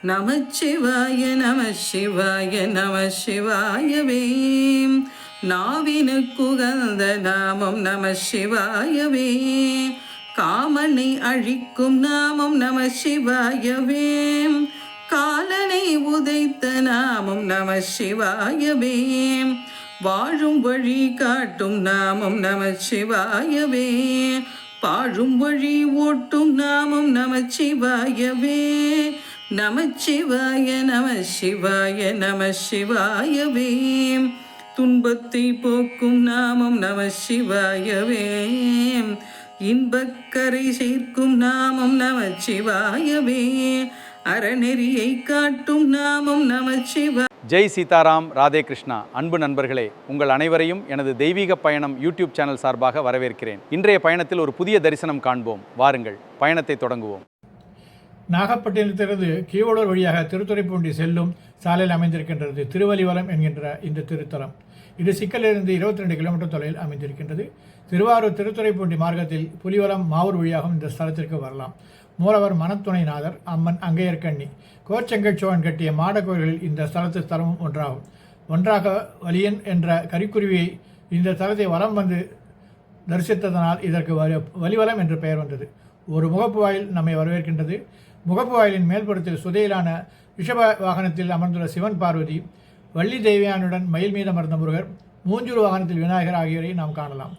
நமச்சிவாய நம சிவாய நம சிவாயவே. நாவினுக்குகந்த நாமம் நம சிவாயவே. காமனை அழிக்கும் நாமம் நம சிவாயவே. காலனை உதைத்த நாமம் நம சிவாயவே. வாழும் வழி காட்டும் நாமம் நம சிவாயவே. பாழும் வழி ஓட்டும் நாமம் நம சிவாயவே. நமச்சிவாய நம சிவாய நம சிவாயவே. துன்பத்தை போக்கும் நாமம் நம சிவாயவே. இன்பக்கரை சேர்க்கும் நாமம் நம சிவாயவே. அறநெறியை காட்டும் நாமம் நம சிவா. ஜெய் சீதாராம், ராதே கிருஷ்ணா. அன்பு நண்பர்களே, உங்கள் அனைவரையும் எனது தெய்வீக பயணம் யூடியூப் சேனல் சார்பாக வரவேற்கிறேன். இன்றைய பயணத்தில் ஒரு புதிய தரிசனம் காண்போம். வாருங்கள், பயணத்தை தொடங்குவோம். நாகப்பட்டினத்திலிருந்து கீவளூர் வழியாக திருத்துறைப்பூண்டி செல்லும் சாலையில் அமைந்திருக்கின்றது திருவலிவலம் என்கின்ற இந்த திருத்தலம். இது சிக்கலிலிருந்து 22 கிலோமீட்டர் தொலைவில் அமைந்திருக்கின்றது. திருவாரூர் திருத்துறைப்பூண்டி மார்க்கத்தில் புலிவலம் மாவூர் வழியாகவும் இந்த ஸ்தலத்திற்கு வரலாம். மூலவர் மனத்துணைநாதர், அம்மன் அங்கையர்கண்ணி, கோச்செங்கச்சோழன் கட்டிய மாட கோயில்களில் இந்த ஸ்தலத்து ஸ்தலமும் ஒன்றாகும். ஒன்றாக வலியன் என்ற கரிக்குருவியை இந்த ஸ்தலத்தை வலம் வந்து தரிசித்ததனால் இதற்கு வலிவலம் என்று பெயர் வந்தது. ஒரு முகப்பு வாயில் நம்மை வரவேற்கின்றது. முகப்பு வாயிலின் மேல்புறத்தில் சுதையிலான ரிஷப வாகனத்தில் அமர்ந்துள்ள சிவன் பார்வதி, வள்ளி தேவியானுடன் மயில் மீது அமர்ந்த முருகர், மூஞ்சூர் வாகனத்தில் விநாயகர் ஆகியோரை நாம் காணலாம்.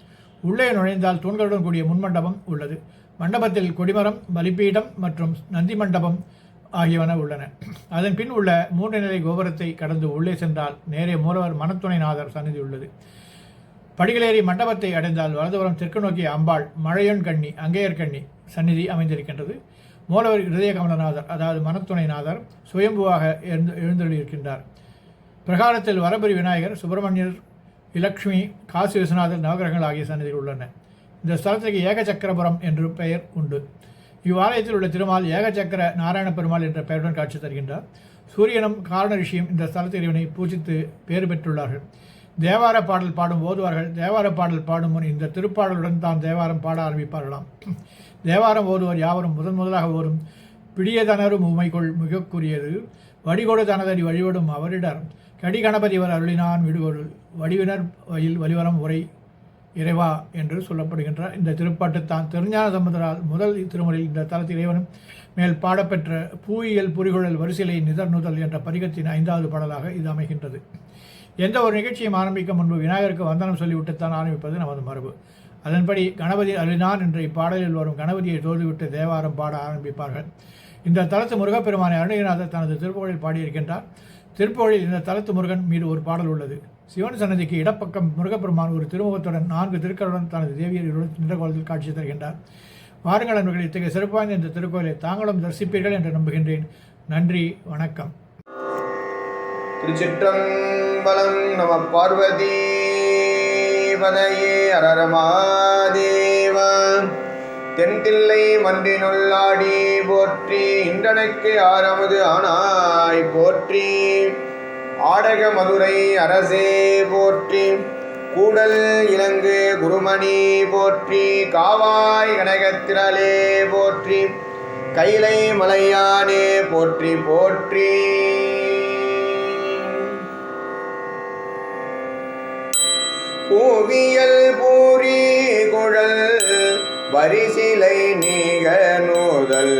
உள்ளே நுழைந்தால் தூண்களுடன் கூடிய முன்மண்டபம் உள்ளது. மண்டபத்தில் கொடிமரம், பலிப்பீடம் மற்றும் நந்தி மண்டபம் ஆகியவன உள்ளன. அதன் பின் உள்ள 3 நிலை கோபுரத்தை கடந்து உள்ளே சென்றால் நேரே மூலவர் மனத்துணைநாதர் சந்நிதி உள்ளது. படிகளேறி மண்டபத்தை அடைந்தால் வலதுபுறம் தெற்கு நோக்கிய அம்பாள் மழையன் கண்ணி அங்கையர்கண்ணி சந்நிதி அமைந்திருக்கின்றது. மூலவர் இருதய கமலநாதர், அதாவது மனத்துணைநாதர் சுயம்புவாக எழுந்தருளியிருக்கின்றார். பிரகாரத்தில் வரபுரி விநாயகர், சுப்பிரமணியர், இலக்ஷ்மி, காசி விஸ்வநாதர், நவகிரகங்கள் ஆகிய சன்னதிகள் உள்ளன. இந்த ஸ்தலத்திற்கு ஏகசக்கரபுரம் என்று பெயர் உண்டு. இவ்வாலயத்தில் உள்ள திருமால் ஏகசக்கர நாராயண பெருமாள் என்ற பெயருடன் காட்சி தருகின்றார். சூரியனும் காரண ரிஷியும் இந்த ஸ்தலத்தில் இவனை பூஜித்து பேறு பெற்றுள்ளார்கள். தேவார பாடல் பாடும் ஓதுவார்கள் தேவார பாடல் பாடும் முன் இந்த திருப்பாடலுடன் தான் தேவாரம் பாட ஆரம்பிப்பார்களாம். தேவாரம் ஓதுவோர் யாவரும் முதலாக ஓரும் பிடியதனரும் உமைக்குள் மிகக்குரியது வடிகொடு தனதடி வழிபடும் அவரிடர் கடி கணபதிவர் அருளினான் விடுகொடு வடிவினர் வயில் வலிவரம் உரை இறைவா என்று சொல்லப்படுகின்றார். இந்த திருப்பாட்டு தான் திருஞான சம்பந்தரால் முதல் திருமுறையில் இந்த தலத்தில் இறைவனும் மேல் பாடப்பெற்ற பூயியல் புரிகுழல் வரிசிலை நிதர்நுதல் என்ற பதிகத்தின் 5வது பாடலாக இது அமைகின்றது. எந்த ஒரு நிகழ்ச்சியும் ஆரம்பிக்க முன்பு விநாயகருக்கு வந்தனம் சொல்லிவிட்டுத்தான் ஆரம்பிப்பது நமது மரபு. அதன்படி கணபதி அருளினான் என்ற இப்பாடலில் வரும் கணபதியை தோதுவிட்டு தேவாரம் பாட ஆரம்பிப்பார்கள். இந்த தலத்து முருகப்பெருமானை அருணகிரிநாதர் தனது திருப்புகழில் பாடியிருக்கின்றார். திருப்புகழில் இந்த தலத்து முருகன் மீது ஒரு பாடல் உள்ளது. சிவன் சன்னதிக்கு இடப்பக்கம் முருகப்பெருமான் ஒரு திருமுகத்துடன் 4 திருக்கருடன் தனது தேவியருடன் நின்ற கோலத்தில் காட்சி தருகின்றார். வாருங்கள் நண்பர்கள், இத்தகைய சிறப்பான இந்த திருக்கோயிலை தாங்களும் தரிசிப்பீர்கள் என்று நம்புகின்றேன். நன்றி, வணக்கம். திருச்சிற்றம்பலம். நம பார்வதி பதையே அரரமாதேவ. தென்தில்லை மன்றினுள்ளாடி போற்றி, இன்றனைக்கு ஆரமுது ஆனாய் போற்றி, ஆடக மதுரை அரசே போற்றி, கூடல் இலங்கு குருமணி போற்றி, காவாய் கனகத்திரளே போற்றி, கைலை மலையானே போற்றி போற்றி. பூவியல் பூரி குழல் வரிசிலை நீக நூதல்,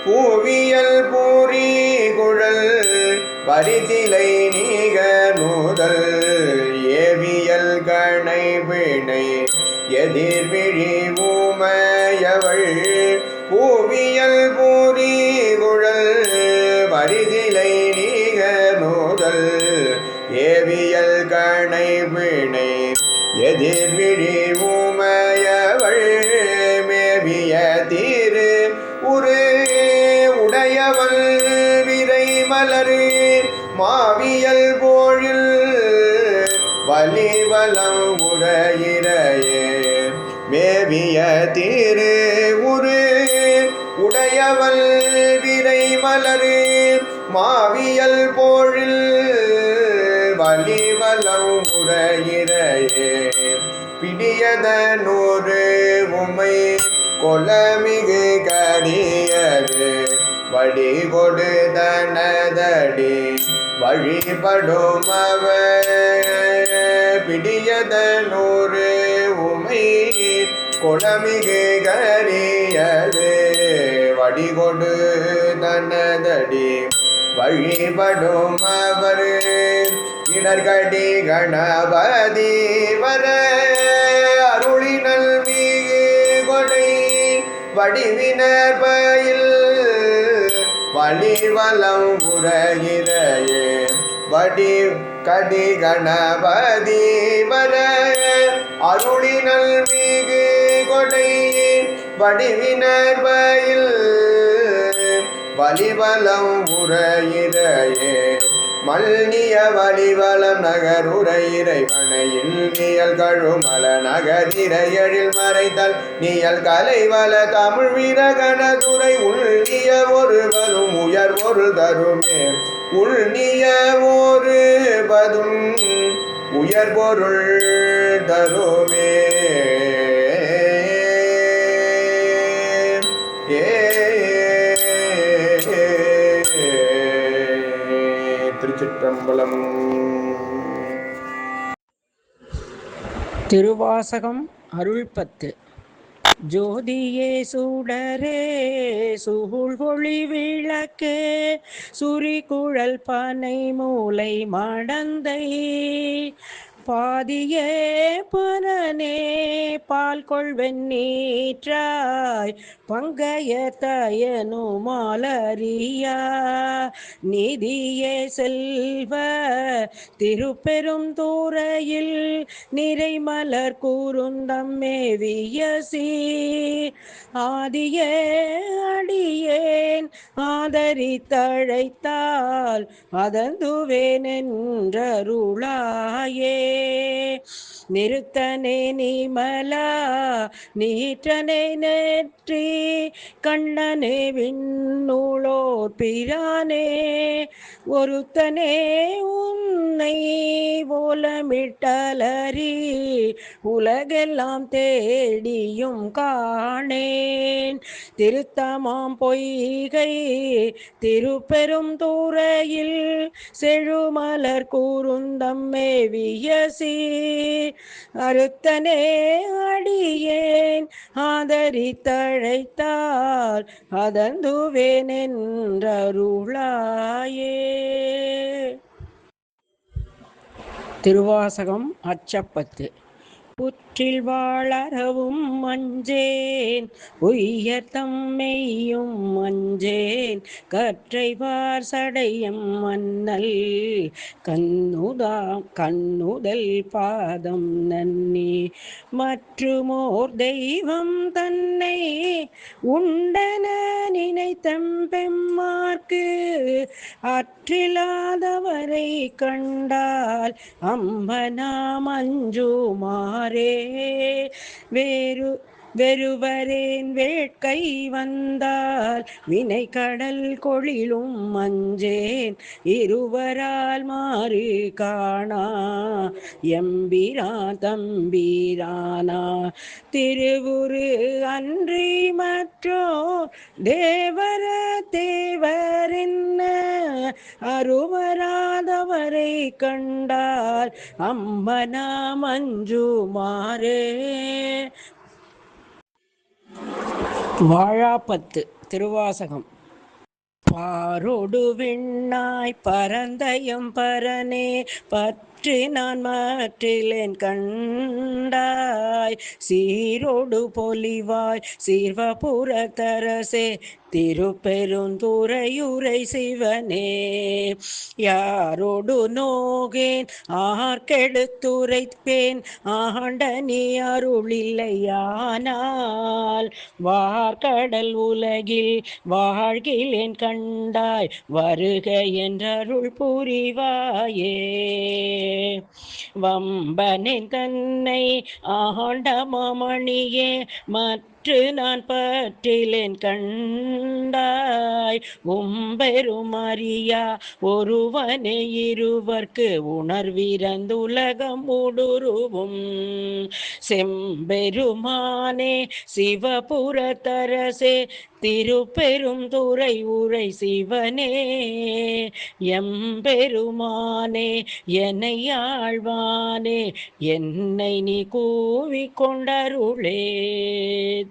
பூவியல் பூரி குழல் வரிசிலை நீக நூதல், ஏவியல் கணை வினை எதிர்விழி ஊமையவள், பூவியல் பூரி குழல் வரிசிலை நீக நூதல், ஏவியல் கணை வினை எதிர்விழி ஊமையவள், மேவிய தீரு உரு உடையவள் விரை மலரு மாவியல் போழில் வலிவலம் உடையிறையே, மேவிய தீரு உரு உடையவள் விரை மலரு மாவியல் போழில் வலிவலம் உடையிறையே, பிடியதனூறு உமை கொலமிகு கரியது வடி கொடு தனதடி வழிபடும் பிடியதனூறு உமை கொலமிகு கரியது வடிகொடு தனதடி வழிபடும் இடர்கடி கணபதி வர அருளினல் மிகு கொடை வடிவினர் பயில் வழிவலம் உரையிறையே வடி கடி கணபதி வர அருளினல் மிகு கொடை வடிவினர் பயில் வலிவலம் உரையிறையே மல்னிய வலிவலம் நகருரையிறை மனையில் நீயல் கழுமல நகரிரையழில் மறைத்தல் நீயல் கலைவல தமிழ் வீரகணதுரை உள்நிய ஒருவரும் உயர் ஒரு தருமே உள்நிய ஒரு பதும் உயர் பொருள் தருமே. திருச்சிற்றம்பலம். திருவாசகம் அருள்பத்து. ஜோதியே சுடரே சூழ்வொளி விளக்கே சுரிகுழல் பனை மூலை மடந்தை பாதியே பரனே பால் கொள்வெண்ணீற்றாய் பங்கைய தயனு மாலரியா நீதியே செல்வ திருப்பெரும் தூரையில் நிறைமலர் கூறுந்தம் மேவிய சீர் ஆதியே அடியேன் ஆதரித்தழைத்தால் அதந்துவேன் என்றருளாயே. நிறுத்தனே நீமலா நீற்றனே நெற்றி கண்ணனே விண்ணூளோர் பிரானே ஒருத்தனே உன்னை ஓலமிட்டலறி உலகெல்லாம் தேடியும் காணேன். திருத்தமாம் பொய்கை திருப்பெரும் தூரையில் செழுமலர் கூறுந்தம் மேவிய சீர் அறுத்தனே அடியேன் ஆதரித்தழைத்தால் அதந்துவேன் என்றருளாயே. திருவாசகம் அச்சப்பத்து. புற்றில் வாழறவும் மஞ்சேன் உய்யர் தம்மெய்யும் மஞ்சேன் கற்றைவார் சடையம் மன்னல் கண்ணுதல் பாதம் நன்னி மற்றுமோர் தெய்வம் தன்னை உண்டன நினைத்தெம்பெம்மார்க்கு அற்றில்லாதவரை கண்டால் அம்பனா மஞ்சுமாரே வெறுவரேன் வேட்கை வந்தால் வினை கடல் கொழிலும் மஞ்சேன் இருவரால் மாறு காணா எம்பிரா தம்பீரானா திருவுரு அன்றி மற்றோ தேவர தேவரென்ன அருவராதவரை கண்டால் அம்மனா மஞ்சுமாரே. வாழாப்பத்து. திருவாசகம். பாரோடு விண்ணாய் பரந்தயம் பரனே பற்றி நான் மற்றிலேன் கண்டாய் சீரோடு பொலிவாய் சீர்வபுரத்தரசே திருப்பெருந்துறையுரை சிவனே யாரோடு நோகேன் ஆர்கெடுத்துரைப்பேன் ஆண்ட நீ அருளில்லையானால் வார்கடல் உலகில் வாழ்கிலேன் கண்டாய் வருக என்றருள் புரிவாயே. வம்பனின் தன்னை ஆண்ட மாமணியே மற்ற மற்ற நான் பற்றிலேன் கண்டாய் உம்பெருமறியா ஒருவனே இருவர்க்கு உணர்விறந்துலகம் ஊடுருவும் செம்பெருமானே சிவபுரத்தரசே திருப்பெரும் துறை உரை சிவனே எம்பெருமானே என்னை ஆழ்வானே என்னை நீ கூவிக் கொண்டருளே.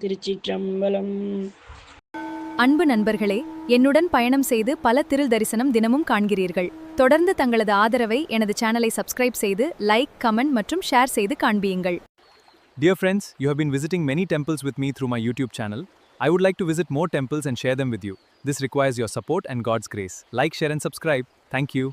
திருச்சிற்றம்பலம். அன்பு நண்பர்களே, என்னுடன் பயணம் செய்து பல திரு தரிசனம் தினமும் காண்கிறீர்கள். தொடர்ந்து தங்களது ஆதரவை எனது சேனலை சப்ஸ்கிரைப் செய்து லைக், கமெண்ட் மற்றும் ஷேர் செய்து காண்பியுங்கள். Dear friends, you have been visiting many temples with me through my YouTube channel. I would like to visit more temples and share them with you. This requires your support and God's grace. Like, share and subscribe. Thank you.